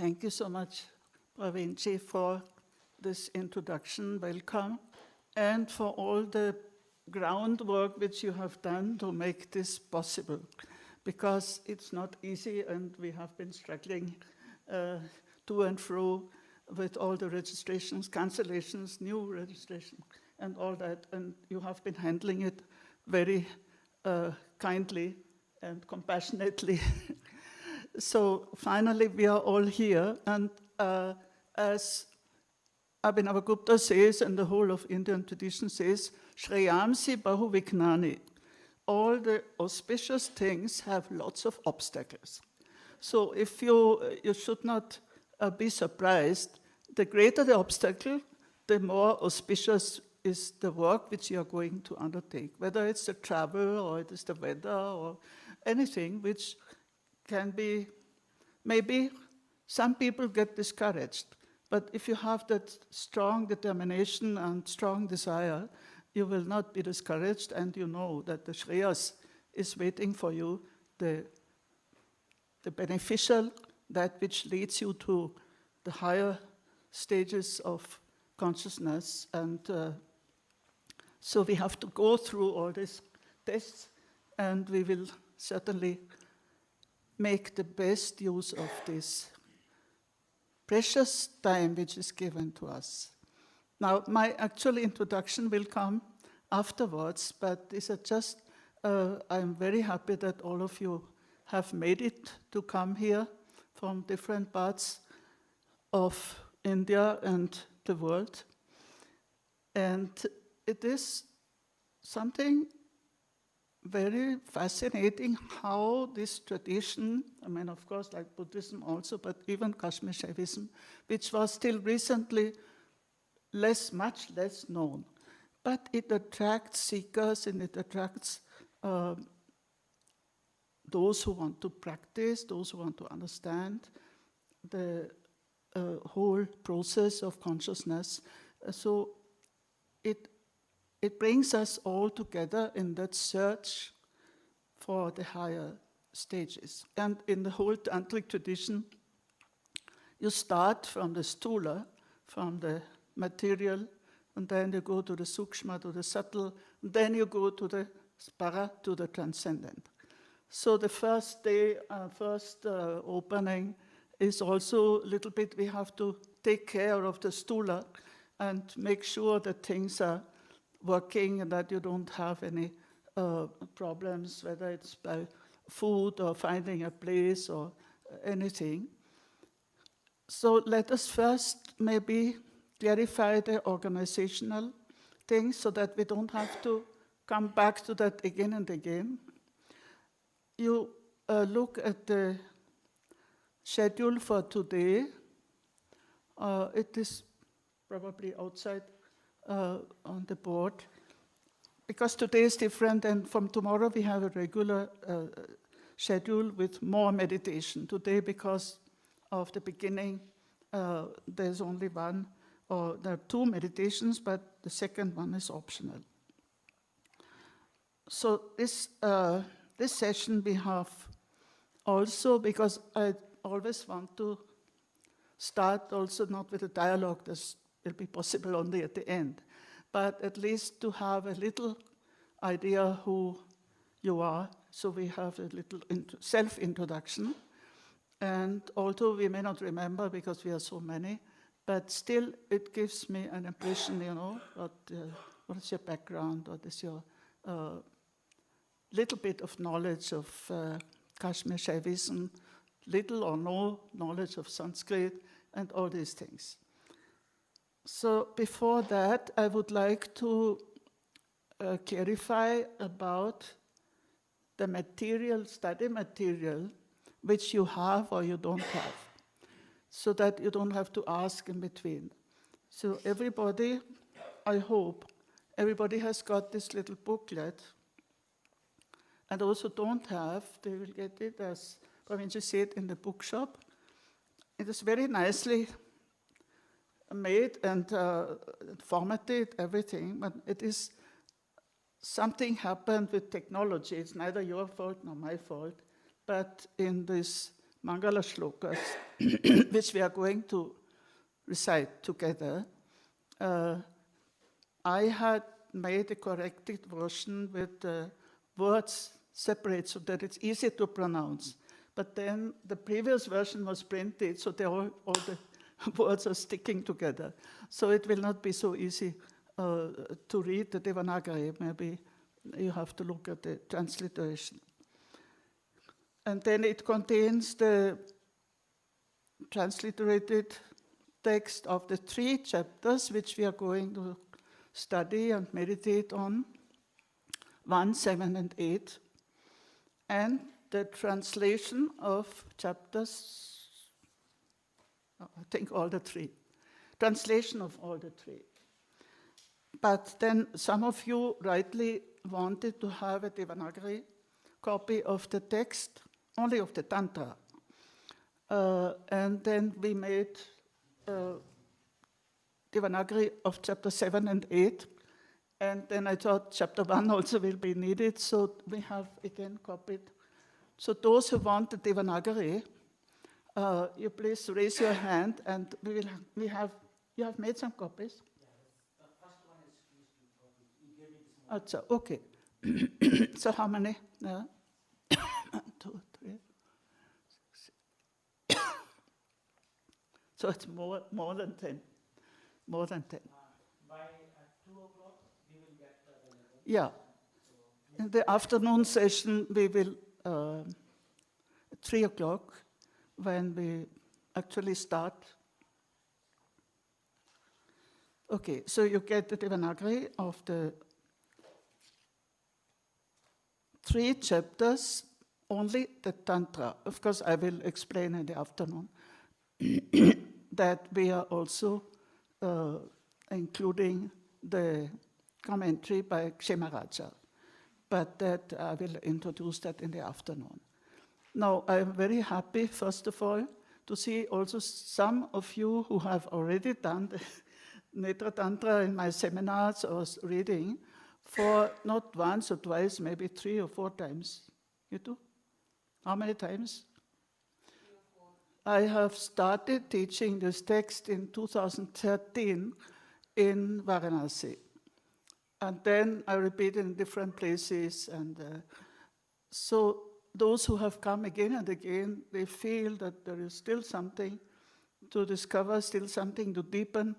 Thank you so much, Pravinji, for this introduction. Welcome. And for all the groundwork which you have done to make this possible. Because it's not easy, and we have been struggling to and fro with all the registrations, cancellations, new registration, and all that. And you have been handling it very kindly and compassionately. So finally, we are all here. And as Abhinavagupta says, and the whole of Indian tradition says, Shreyamsi Bahu Vignani. All the auspicious things have lots of obstacles. So if you should not be surprised. The greater the obstacle, the more auspicious is the work which you are going to undertake, whether it's the travel or it is the weather or anything which can be, maybe some people get discouraged, but if you have that strong determination and strong desire, you will not be discouraged, and you know that the Shreyas is waiting for you, the beneficial, that which leads you to the higher stages of consciousness. And so we have to go through all these tests, and we will certainly make the best use of this precious time which is given to us. Now, my actual introduction will come afterwards, but these are just, I'm very happy that all of you have made it to come here from different parts of India and the world. And it is something very fascinating how this tradition, I mean, of course, like Buddhism also, but even Kashmir Shaivism, which was till recently much less known, but it attracts seekers and it attracts those who want to practice, those who want to understand the whole process of consciousness. So it brings us all together in that search for the higher stages. And in the whole tantric tradition, you start from the stula, from the material, and then you go to the sukshma, to the subtle, and then you go to the para, to the transcendent. So the first day, opening is also a little bit, we have to take care of the stula and make sure that things are working and that you don't have any problems, whether it's by food or finding a place or anything. So let us first maybe clarify the organizational things so that we don't have to come back to that again and again. You look at the schedule for today. It is probably outside on the board, because today is different, and from tomorrow we have a regular schedule with more meditation. Today, because of the beginning, there's only one, or there are two meditations, but the second one is optional. So this session we have also, because I always want to start also not with a dialogue, this will be possible only at the end, but at least to have a little idea who you are. So we have a little self-introduction. And although we may not remember because we are so many, but still it gives me an impression, you know, what is your background, what is your little bit of knowledge of Kashmir Shaivism, little or no knowledge of Sanskrit, and all these things. So before that, I would like to clarify about the material, study material, which you have or you don't have, so that you don't have to ask in between. So everybody, I hope, everybody has got this little booklet, and also don't have, they will get it, as Pravinji said, in the bookshop. It is very nicely made and formatted, everything, but it is something happened with technology. It's neither your fault nor my fault, but in this Mangala shlokas, which we are going to recite together. I had made a corrected version with the words separate so that it's easy to pronounce. But then the previous version was printed, so all the words are sticking together. So it will not be so easy to read the Devanagari. Maybe you have to look at the transliteration. And then it contains the transliterated text of the 3 chapters which we are going to study and meditate on, 1, 7, and 8, and the translation of chapters, I think all the 3. Translation of all the 3. But then some of you rightly wanted to have a Devanagari copy of the text, only of the Tantra. And then we made Devanagari of chapter 7 and 8. And then I thought chapter 1 also will be needed, so we have again copied. So those who want the Devanagari, you please raise your hand, and you have made some copies? Yeah, the first one is used to copy. You gave me this morning. Okay. So how many? 1, 2, 3, 6. So it's more than 10. More than 10. By 2 o'clock, we will get available. Yeah. In the afternoon session, we will, at 3 o'clock, when we actually start. Okay, so you get the Devanagari of the 3 chapters, only the Tantra. Of course, I will explain in the afternoon that we are also including the commentary by Kshemaraja, but that I will introduce that in the afternoon. Now, I'm very happy, first of all, to see also some of you who have already done the Netra Tantra in my seminars or reading for not once or twice, maybe 3 or 4 times. You do? How many times? 3 or 4. I have started teaching this text in 2013 in Varanasi. And then I repeat in different places. And so those who have come again and again, they feel that there is still something to discover, still something to deepen.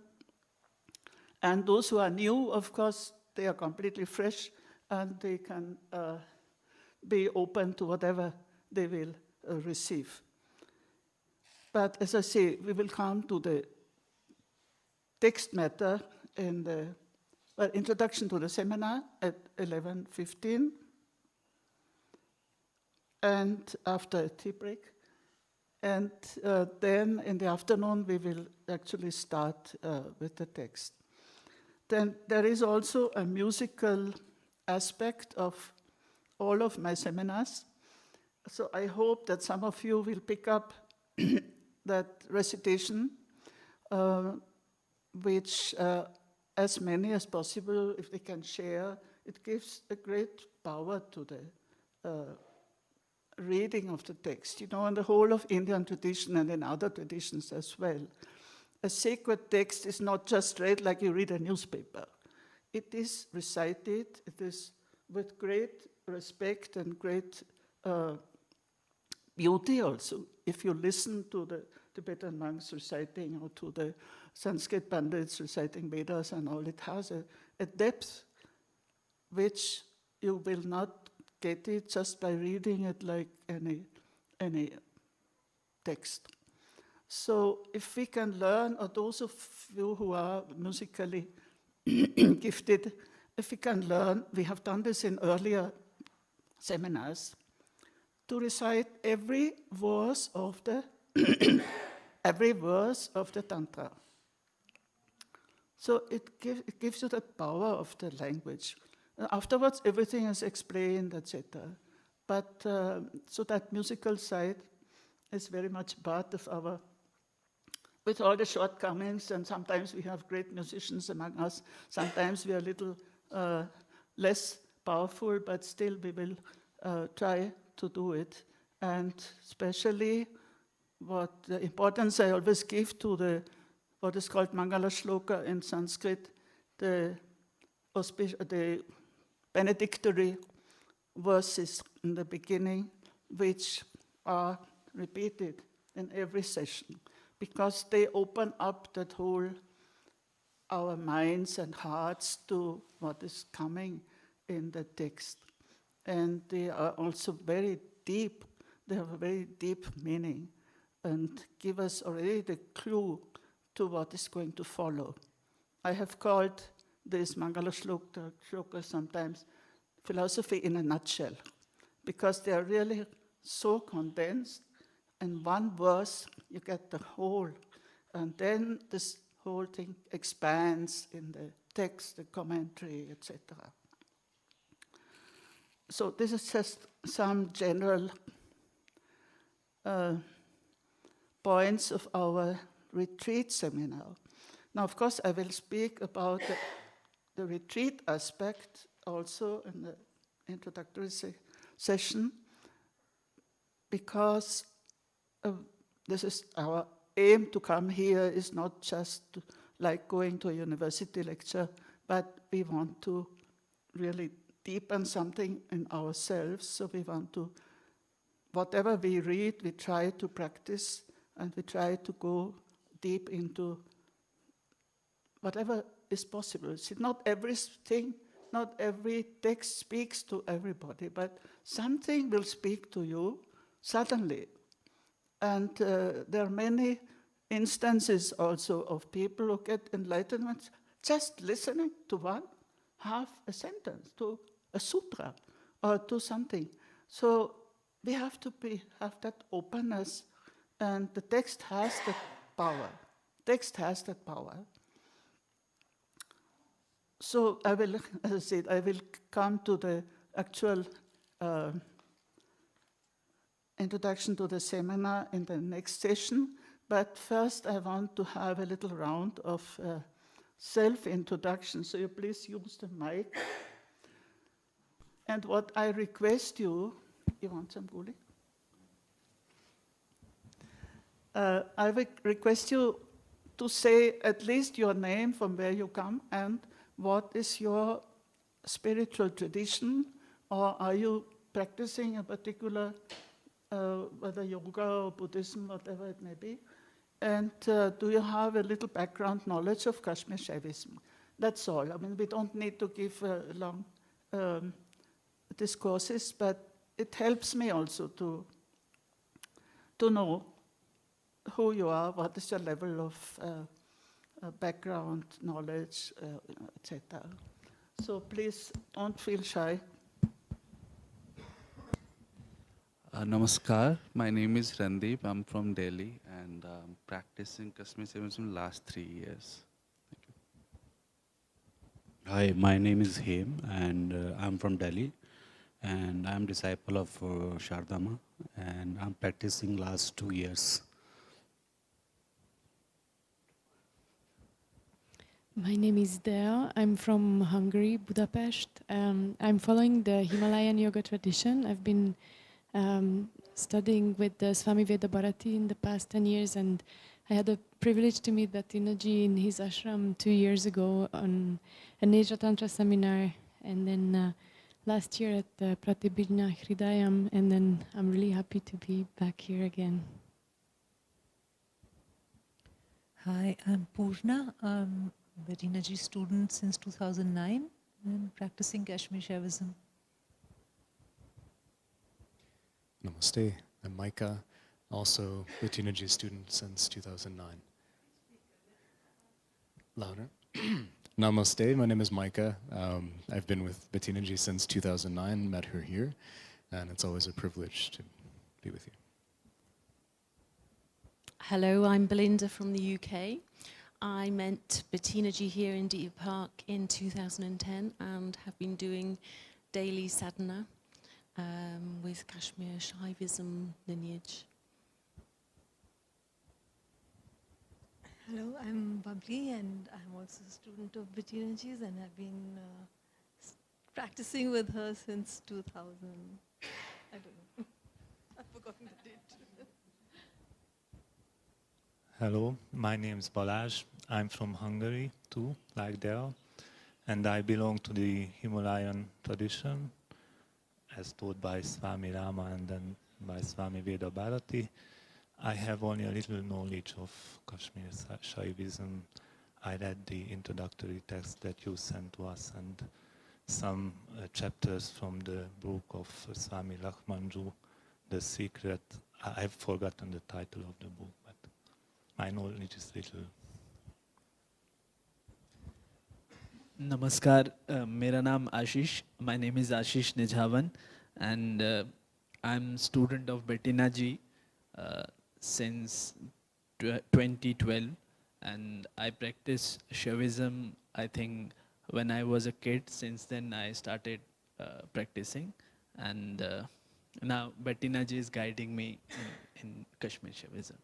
And those who are new, of course, they are completely fresh and they can be open to whatever they will receive. But as I say, we will come to the text matter in the introduction to the seminar at 11:15. And after a tea break. And then in the afternoon, we will actually start with the text. Then there is also a musical aspect of all of my seminars. So I hope that some of you will pick up that recitation, which as many as possible, if they can share, it gives a great power to the reading of the text. You know, in the whole of Indian tradition and in other traditions as well, a sacred text is not just read like you read a newspaper. It is recited, it is with great respect and great beauty also. If you listen to the Tibetan monks reciting or to the Sanskrit Pandits reciting Vedas and all, it has a depth which you will not get it just by reading it like any text. So if we can learn, or those of you who are musically gifted, if we can learn, we have done this in earlier seminars, to recite every verse of the Tantra. So it gives you the power of the language. Afterwards, everything is explained, etc. But so that musical side is very much part of our, with all the shortcomings, and sometimes we have great musicians among us, sometimes we are a little less powerful, but still we will try to do it. And especially what the importance I always give to the what is called Mangala Shloka in Sanskrit, the benedictory verses in the beginning, which are repeated in every session, because they open up that whole our minds and hearts to what is coming in the text. And they are also very deep. They have a very deep meaning and give us already the clue to what is going to follow. I have called this Mangala Shloka sometimes philosophy in a nutshell, because they are really so condensed. In one verse, you get the whole, and then this whole thing expands in the text, the commentary, etc. So this is just some general points of our retreat seminar. Now, of course, I will speak about the retreat aspect also in the introductory session, because this is our aim to come here is not just like going to a university lecture, but we want to really deepen something in ourselves. So we want to, whatever we read, we try to practice, and we try to go deep into whatever is possible. See, not everything, not every text speaks to everybody, but something will speak to you suddenly. And there are many instances also of people who get enlightenment just listening to half a sentence, to a sutra, or to something. So we have to have that openness, and the text has that power. Text has that power. So I will, as I said, I will come to the actual introduction to the seminar in the next session, but first I want to have a little round of self-introduction, so you please use the mic. And what I request you want some guli? I will request you to say at least your name, from where you come, and what is your spiritual tradition, or are you practicing a particular whether yoga or Buddhism, whatever it may be, and do you have a little background knowledge of Kashmir Shaivism? That's all. I mean, we don't need to give long discourses, but it helps me also to know who you are, what is your level of background knowledge, etc. So please don't feel shy. Namaskar, my name is Randeep. I'm from Delhi, and I'm practicing Kashmir Shaivism last 3 years. Thank you. Hi, my name is Hem, and I'm from Delhi, and I'm disciple of Sharada, and I'm practicing last 2 years. My name is Dea. I'm from Hungary, Budapest. I'm following the Himalayan yoga tradition. I've been studying with the Swami Veda Bharati in the past 10 years, and I had the privilege to meet Bettina in his ashram 2 years ago on a Netra Tantra seminar, and then last year at the Pratibhijna Hridayam, and then I'm really happy to be back here again. Hi, I'm Purna. I'm a Bettina student since 2009 and practicing Kashmir Shaivism. Namaste, I'm Micah, also Bettina student since 2009. Louder. Namaste, my name is Micah. I've been with Bettina since 2009, met her here, and it's always a privilege to be with you. Hello, I'm Belinda from the UK. I met Bettina here in Deer Park in 2010 and have been doing daily sadhana with Kashmir Shaivism lineage. Hello, I'm Bubbly, and I'm also a student of Bettina and I've been practicing with her since 2000. I don't know. I've forgotten the date. Hello, my name is Balázs. I'm from Hungary too, like Dell, and I belong to the Himalayan tradition, as taught by Swami Rama and then by Swami Veda Bharati. I have only a little knowledge of Kashmir Shaivism. I read the introductory text that you sent to us and some chapters from the book of Swami Lakshmanju, The Secret. I've forgotten the title of the book, but my knowledge is little. Namaskar, मेरा नाम आशीष. My name is Ashish Nijhavan, and I'm student of Bettina ji since 2012, and I practice Shaivism, I think, when I was a kid. Since then I started practicing, and now Bettina ji is guiding me in Kashmir Shaivism.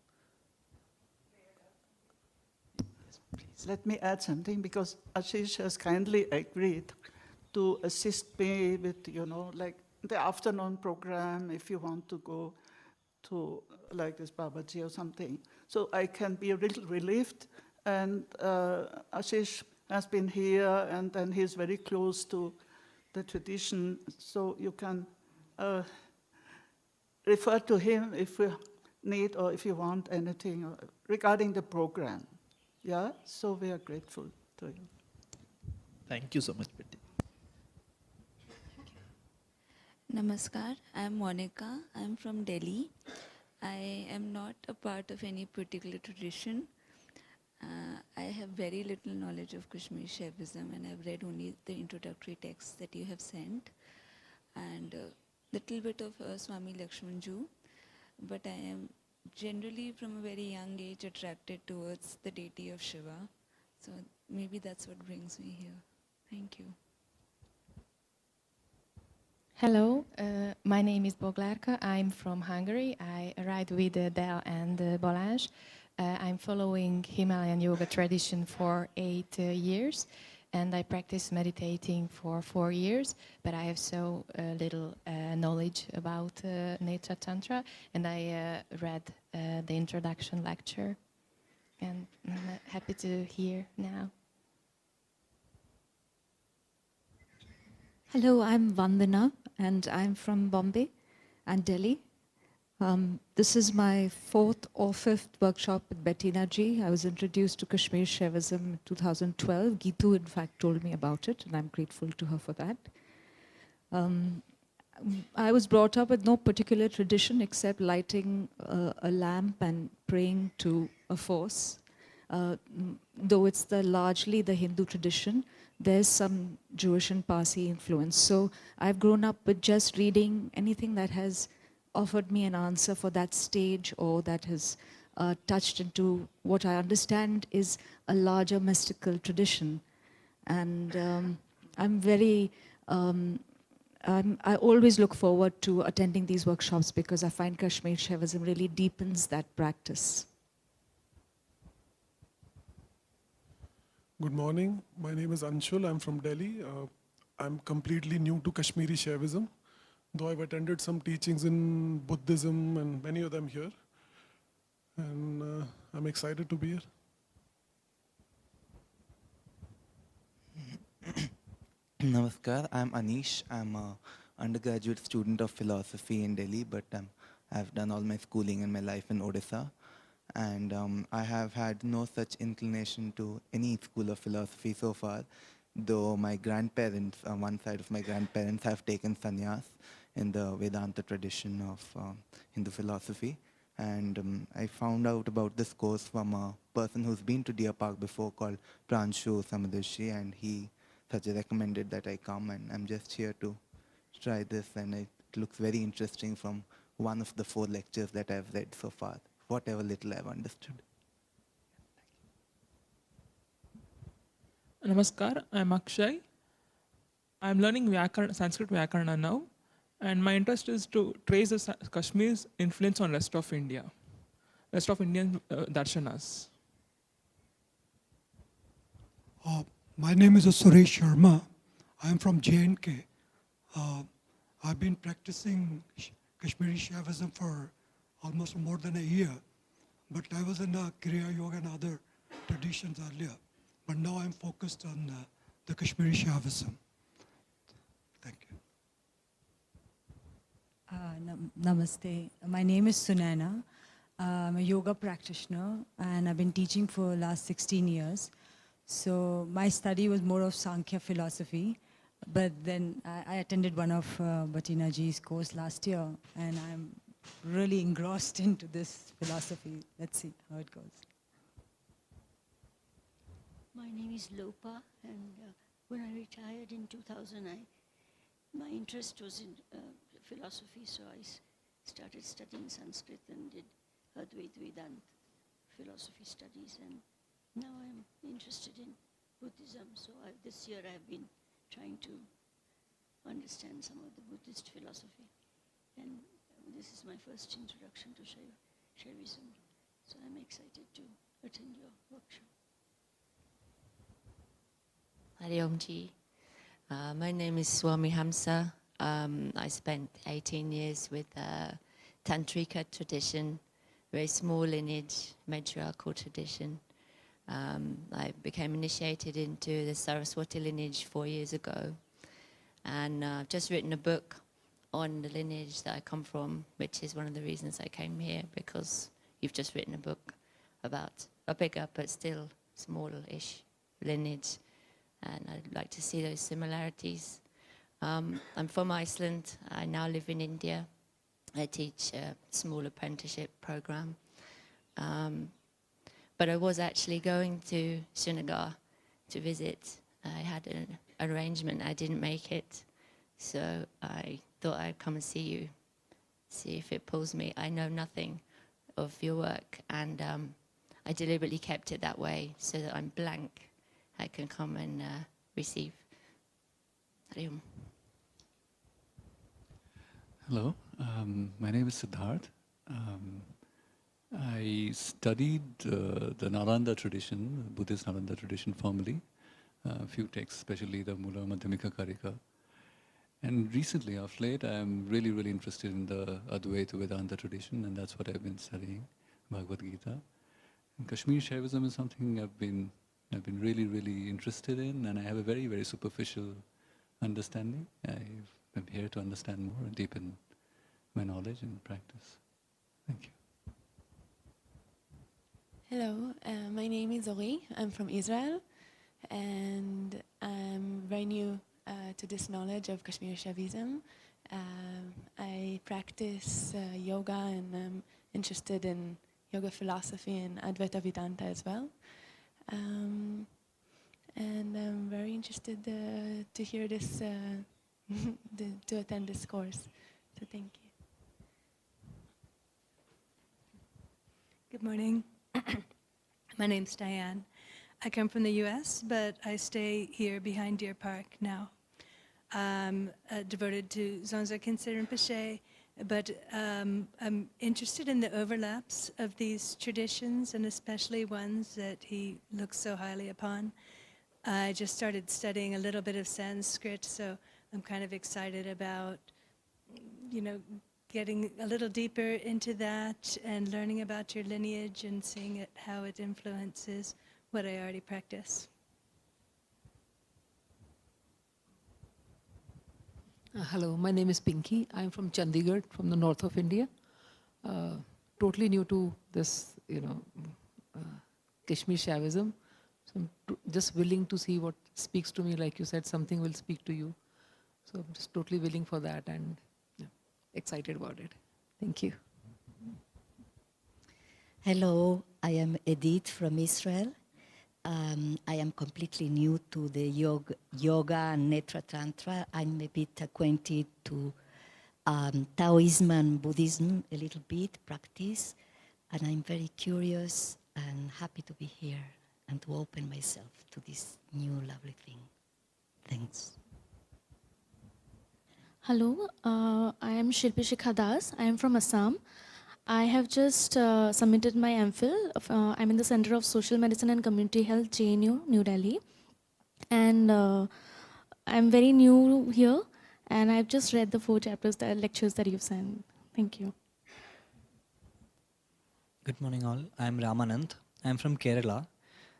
Let me add something, because Ashish has kindly agreed to assist me with, like the afternoon program, if you want to go to like this Babaji or something. So I can be a little relieved, and Ashish has been here, and then he's very close to the tradition, so you can refer to him if you need or if you want anything regarding the program. Yeah, so we are grateful to you. Thank you so much, Betty. Namaskar, I'm Monica. I'm from Delhi. I am not a part of any particular tradition. I have very little knowledge of Kashmir Shaivism, and I've read only the introductory texts that you have sent, and a little bit of Swami Lakshmanju. But I am generally from a very young age attracted towards the deity of Shiva. So maybe that's what brings me here. Thank you. Hello, my name is Boglárka. I'm from Hungary. I ride with Del and Balázs. I'm following Himalayan yoga tradition for 8 years, and I practice meditating for 4 years, but I have so little knowledge about Netra Tantra, and I read the introduction lecture, and I'm happy to hear now. Hello, I'm Vandana, and I'm from Bombay and Delhi. This is my 4th or 5th workshop with Bettina ji. I was introduced to Kashmir Shaivism in 2012. Geetu, in fact, told me about it, and I'm grateful to her for that. I was brought up with no particular tradition except lighting a lamp and praying to a force. Though it's largely the Hindu tradition, there's some Jewish and Parsi influence. So I've grown up with just reading anything that has offered me an answer for that stage, or that has touched into what I understand is a larger mystical tradition. And I'm very, I always look forward to attending these workshops because I find Kashmir Shaivism really deepens that practice. Good morning. My name is Anshul. I'm from Delhi. I'm completely new to Kashmiri Shaivism, though I've attended some teachings in Buddhism and many of them here. And I'm excited to be here. Namaskar, I'm Anish. I'm an undergraduate student of philosophy in Delhi, but I've done all my schooling and my life in Odisha. And I have had no such inclination to any school of philosophy so far, though my grandparents, one side of my grandparents, have taken sannyas in the Vedanta tradition of Hindu philosophy. And I found out about this course from a person who's been to Deer Park before called Pranshu Samadarshi, and he recommended that I come, and I'm just here to try this, and it looks very interesting from one of the 4 lectures that I've read so far, whatever little I've understood. Namaskar, I'm Akshay. I'm learning Sanskrit Vyakarana now, and my interest is to trace Kashmir's influence on rest of India, rest of Indian darshanas. My name is Suresh Sharma. I'm from J&K. I've been practicing Kashmiri Shaivism for almost more than a year. but I was in Kriya Yoga and other traditions earlier. But now I'm focused on the Kashmir Shaivism. Thank you. Namaste. My name is Sunaina. I'm a yoga practitioner and I've been teaching for the last 16 years. So my study was more of Sankhya philosophy, but then I attended one of Bettina ji's course last year and I'm really engrossed into this philosophy. Let's see how it goes. My name is Lopa, and when I retired in 2000, my interest was in philosophy, so I started studying Sanskrit and did Advaita Vedanta philosophy studies, and now I'm interested in Buddhism. So this year I've been trying to understand some of the Buddhist philosophy, and this is my first introduction to Shaivism, so I'm excited to attend your workshop. Hari Om Ji. My name is Swami Hamsa. I spent 18 years with Tantrika tradition, very small lineage, matriarchal tradition. I became initiated into the Saraswati lineage 4 years ago. And I've just written a book on the lineage that I come from, which is one of the reasons I came here, because you've just written a book about a bigger but still small-ish lineage. And I'd like to see those similarities. I'm from Iceland. I now live in India. I teach a small apprenticeship program. But I was actually going to Srinagar to visit. I had an arrangement. I didn't make it. So I thought I'd come and see you, see if it pulls me. I know nothing of your work. And I deliberately kept it that way so that I'm blank. I can come and receive. Hari Om. Hello, my name is Siddharth. I studied the Nalanda tradition, Buddhist Nalanda tradition formally, a few texts, especially the Mula Madhyamika Karika. And recently, of late, I'm really, really interested in the Advaita Vedanta tradition, and that's what I've been studying, Bhagavad Gita. And Kashmir Shaivism is something I've been really, really interested in, and I have a very, very superficial understanding. I'm here to understand more and deepen my knowledge and practice. Thank you. Hello, my name is Ori. I'm from Israel, and I'm very new to this knowledge of Kashmir Shaivism. I practice yoga, and I'm interested in yoga philosophy and Advaita Vedanta as well. And I'm very interested to hear this, to attend this course. So thank you. Good morning. My name's Diane. I come from the US, but I stay here behind Deer Park now. I'm devoted to Zonza Khyentse Rinpoche, but I'm interested in the overlaps of these traditions, and especially ones that he looks so highly upon. I just started studying a little bit of Sanskrit, so I'm kind of excited about, getting a little deeper into that and learning about your lineage and seeing how it influences what I already practice. Hello, my name is Pinky. I'm from Chandigarh, from the north of India. Totally new to this, Kashmir Shaivism. So I'm just willing to see what speaks to me. Like you said, something will speak to you. So I'm just totally willing for that and excited about it. Thank you. Hello, I am Edith from Israel. I am completely new to the yoga and Netra Tantra. I'm a bit acquainted to Taoism and Buddhism, a little bit, practice. And I'm very curious and happy to be here and to open myself to this new lovely thing. Thanks. Hello, I am Shilpi Shikha Das. I am from Assam. I have just submitted my MPhil. I'm in the Center of Social Medicine and Community Health, JNU, New Delhi. And I'm very new here, and I've just read the 4 chapters, the lectures that you've sent. Thank you. Good morning all. I am Ramanand. I am from Kerala.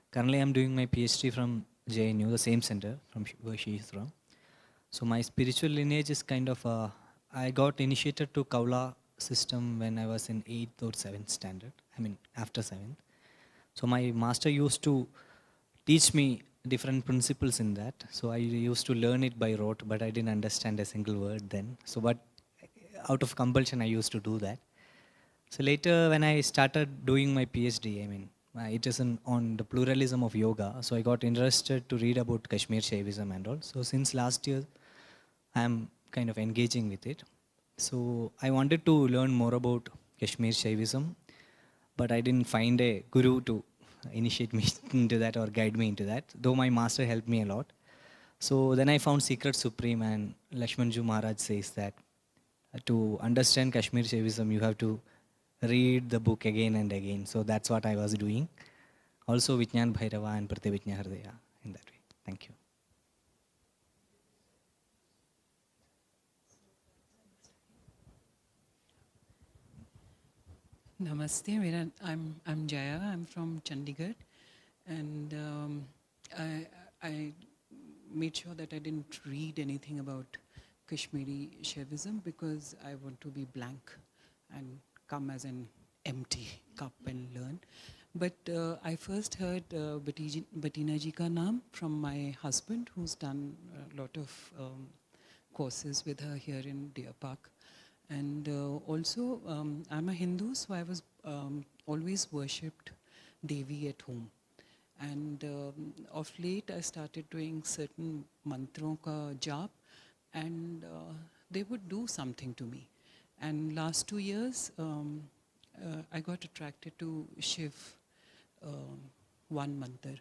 Currently I am doing my PhD from JNU, the same center from where she is from. So my spiritual lineage is kind of, I got initiated to Kaula system when I was in 8th or 7th standard. I mean after 7th. So my master used to teach me different principles in that. So I used to learn it by rote, but I didn't understand a single word then. So but out of compulsion I used to do that. So later when I started doing my PhD, I mean, it is on the pluralism of yoga. So I got interested to read about Kashmir Shaivism and all. So since last year, I am kind of engaging with it. So I wanted to learn more about Kashmir Shaivism, but I didn't find a guru to initiate me into that or guide me into that, though my master helped me a lot. So then I found Secret Supreme, and Lakshmanju Maharaj says that to understand Kashmir Shaivism, you have to read the book again and again. So that's what I was doing. Also Vijñāna Bhairava and Pratyabhijñā Hridaya in that way. Thank you. Namaste, I'm Jaya. I'm from Chandigarh, and I made sure that I didn't read anything about Kashmiri Shaivism because I want to be blank and come as an empty cup and learn. But I first heard Bettina ji ka naam from my husband, who's done a lot of courses with her here in Deer Park. And also, I'm a Hindu, so I was always worshipped Devi at home. And of late, I started doing certain mantron ka jap, and they would do something to me. And last 2 years, I got attracted to Shiv, one mantra.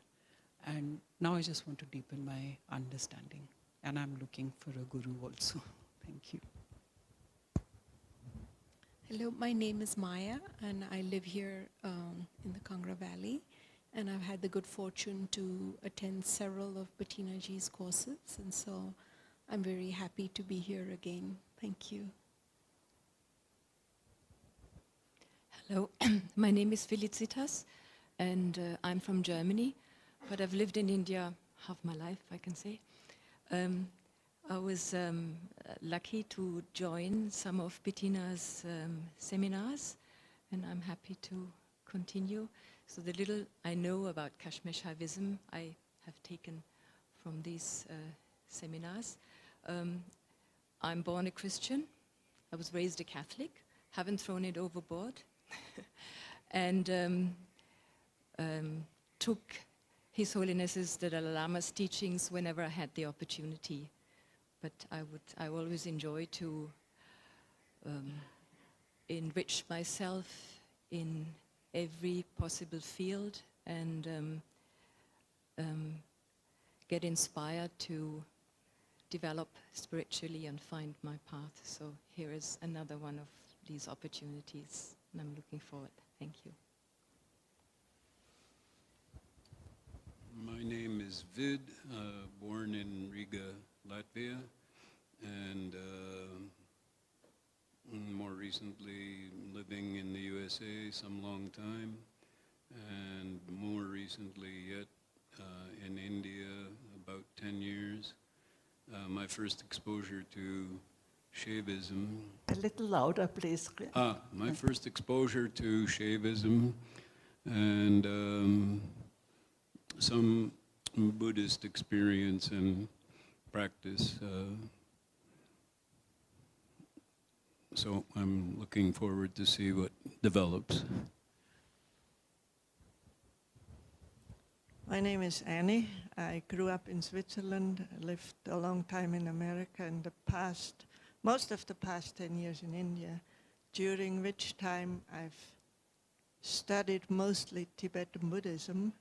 And now I just want to deepen my understanding. And I'm looking for a guru also. Thank you. Hello, my name is Maya, and I live here in the Kangra Valley. And I've had the good fortune to attend several of Bettina ji's courses. And so I'm very happy to be here again. Thank you. Hello, my name is Felicitas, and I'm from Germany, but I've lived in India half my life, I can say. I was lucky to join some of Bettina's seminars, and I'm happy to continue. So the little I know about Kashmir Shaivism, I have taken from these seminars. I'm born a Christian. I was raised a Catholic, haven't thrown it overboard. And took His Holiness's the Dalai Lama's teachings whenever I had the opportunity. But I always enjoy to enrich myself in every possible field and get inspired to develop spiritually and find my path. So here is another one of these opportunities, and I'm looking forward. Thank you. My name is Vid, born in Riga, Latvia, and more recently living in the USA some long time, and more recently yet in India about 10 years. My first exposure to Shaivism. A little louder, please. My first exposure to Shaivism and some Buddhist experience and practice. So I'm looking forward to see what develops. My name is Annie. I grew up in Switzerland, lived a long time in America, and most of the past 10 years in India, during which time I've studied mostly Tibetan Buddhism,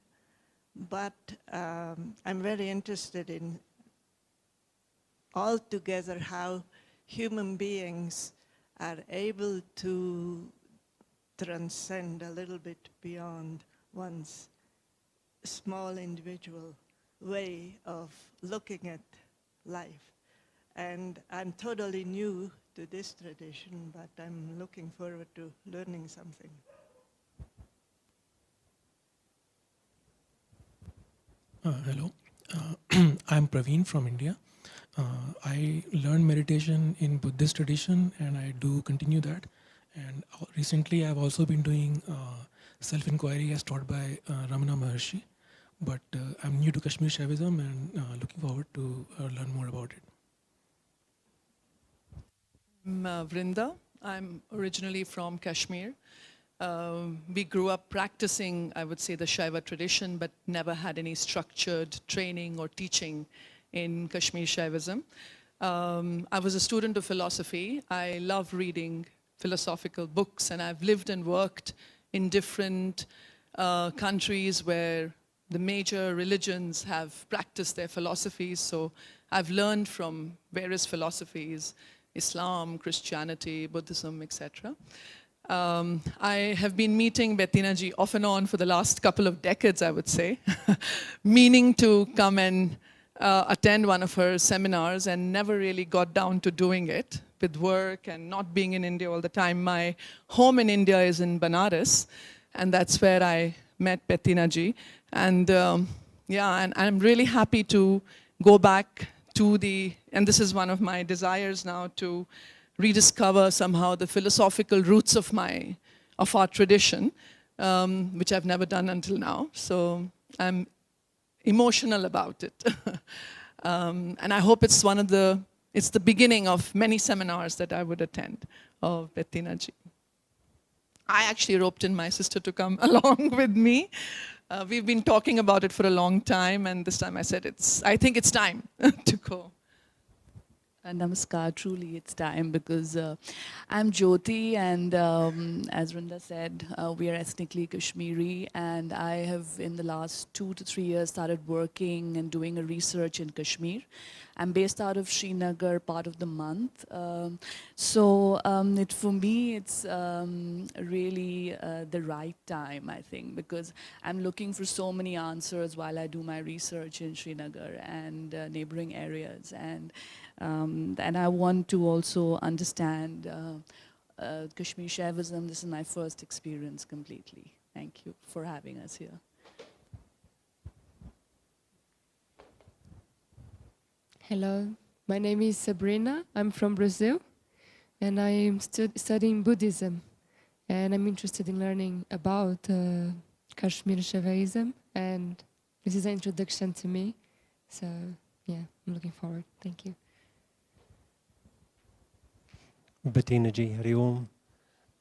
but I'm very interested in altogether how human beings are able to transcend a little bit beyond one's small individual way of looking at life. And I'm totally new to this tradition, but I'm looking forward to learning something. Hello, I'm Praveen from India. I learned meditation in Buddhist tradition and I do continue that. And recently I've also been doing self-inquiry as taught by Ramana Maharshi. But I'm new to Kashmir Shaivism and looking forward to learn more about it. I'm Vrinda. I'm originally from Kashmir. We grew up practicing, I would say, the Shaiva tradition, but never had any structured training or teaching in Kashmir Shaivism. I was a student of philosophy. I love reading philosophical books, and I've lived and worked in different countries where the major religions have practiced their philosophies. So I've learned from various philosophies, Islam, Christianity, Buddhism, etc. I have been meeting Bettina ji off and on for the last couple of decades, I would say, meaning to come and attend one of her seminars and never really got down to doing it with work and not being in India all the time. My home in India is in Banaras, and that's where I met Bettina ji. And yeah, and I'm really happy to go back to and this is one of my desires now, to rediscover somehow the philosophical roots of our tradition, which I've never done until now. So I'm emotional about it. And I hope it's it's the beginning of many seminars that I would attend of Bettina ji. I actually roped in my sister to come along with me. We've been talking about it for a long time, and this time I said I think it's time to go. Namaskar, truly it's time, because I'm Jyoti, and as Vrinda said, we are ethnically Kashmiri, and I have in the last 2 to 3 years started working and doing a research in Kashmir. I'm based out of Srinagar part of the month. For me, it's really the right time, I think, because I'm looking for so many answers while I do my research in Srinagar and neighboring areas. And I want to also understand Kashmir Shaivism. This is my first experience completely. Thank you for having us here. Hello, my name is Sabrina. I'm from Brazil, and I'm studying Buddhism. And I'm interested in learning about Kashmir Shaivism, and this is an introduction to me. So, yeah, I'm looking forward. Thank you. Bettina ji, Hari Om.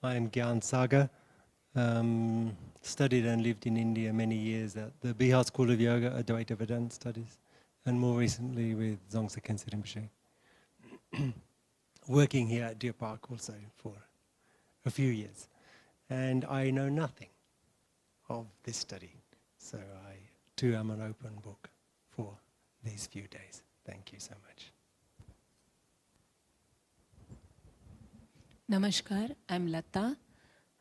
I am Gyan Sagar. Studied and lived in India many years at the Bihar School of Yoga, Advaita Vedanta Studies, and more recently with Dzongsa Khyentse Rinpoche. Working here at Deer Park also for a few years. And I know nothing of this study. So I too am an open book for these few days. Thank you so much. Namaskar, I'm Lata.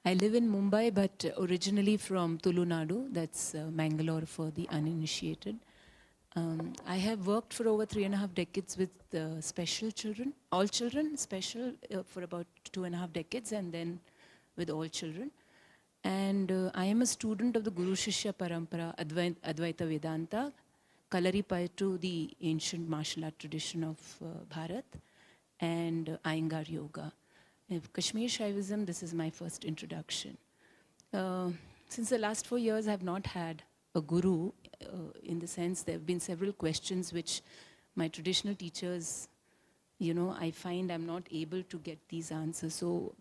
I live in Mumbai, but originally from Tulunadu, that's Mangalore for the uninitiated. I have worked for over 3.5 decades with special children, all children, special for about 2.5 decades, and then with all children. And I am a student of the Guru Shishya Parampara, Advaita Vedanta, Kalari to the ancient martial art tradition of Bharat, and Iyengar Yoga. Kashmir Shaivism, this is my first introduction. Since the last 4 years, I have not had a guru, in the sense there have been several questions which my traditional teachers, I find I'm not able to get these answers. So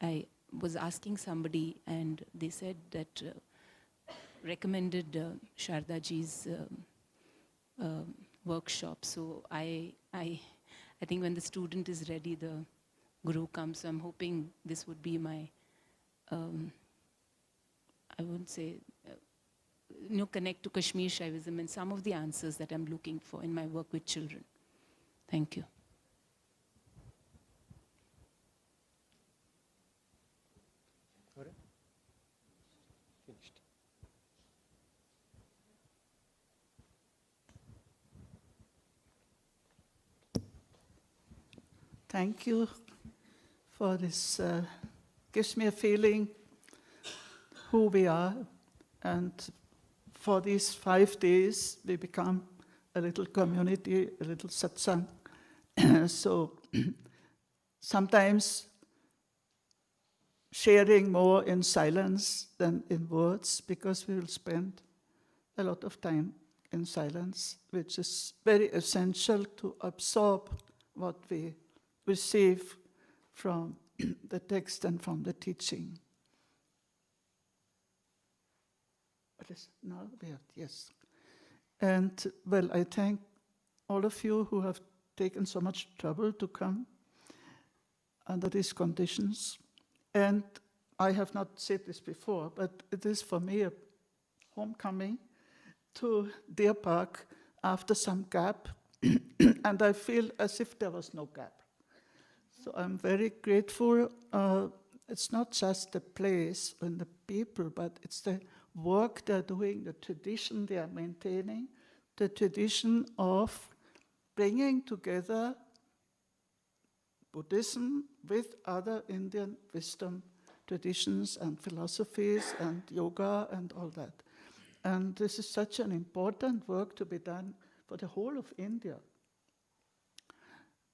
I was asking somebody, and they said that, recommended Sharada ji's workshop. So I think when the student is ready, the guru comes. So I'm hoping this would be my, I wouldn't say, connect to Kashmir Shaivism and some of the answers that I'm looking for in my work with children. Thank you. Finished. Thank you for this. Gives me a feeling who we are, and for these 5 days, we become a little community, a little satsang. So sometimes sharing more in silence than in words, because we will spend a lot of time in silence, which is very essential to absorb what we receive from the text and from the teaching. What is now there? Yes. And well, I thank all of you who have taken so much trouble to come under these conditions. And I have not said this before, but it is for me a homecoming to Deer Park after some gap, and I feel as if there was no gap. So I'm very grateful. It's not just the place and the people, but it's the work they're doing, the tradition they are maintaining, the tradition of bringing together Buddhism with other Indian wisdom traditions and philosophies and yoga and all that. And this is such an important work to be done for the whole of India.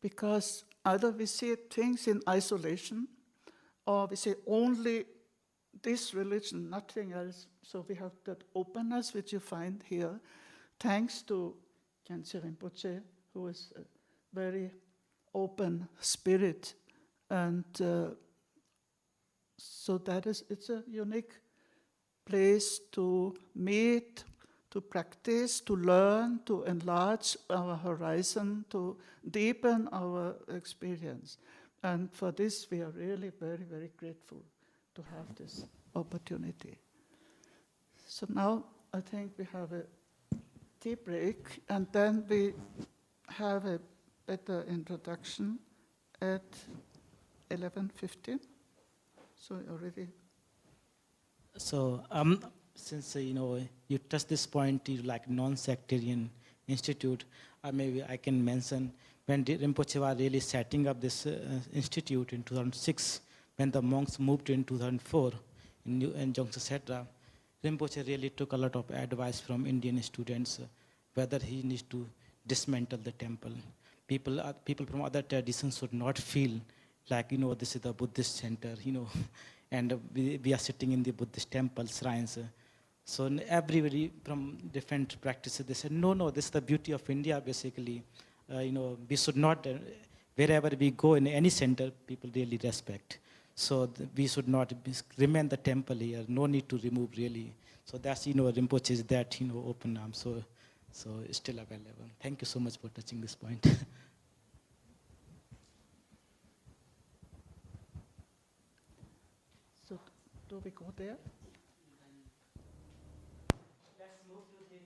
Because either we see things in isolation, or we say only this religion, nothing else. So we have that openness which you find here, thanks to Khyentse Rinpoche, who is a very open spirit. And so that is, it's a unique place to meet, to practice, to learn, to enlarge our horizon, to deepen our experience. And for this, we are really very, very grateful to have this opportunity. So now I think we have a tea break, and then we have a better introduction at 11:15. So already. So since you touched this point, you like non-sectarian institute, maybe I can mention when Rinpoche was really setting up this institute in 2006, when the monks moved in 2004 in Jongsa Setra, Rinpoche really took a lot of advice from Indian students whether he needs to dismantle the temple. People from other traditions should not feel like, this is the Buddhist center, and we are sitting in the Buddhist temple shrines. So everybody from different practices, they said, no, this is the beauty of India, basically. We should not, wherever we go in any center, people really respect. So we should not remain the temple here, no need to remove really. So that's, Rinpoche is that, open arm, so it's still available. Thank you so much for touching this point. So do we go there? Let's move to the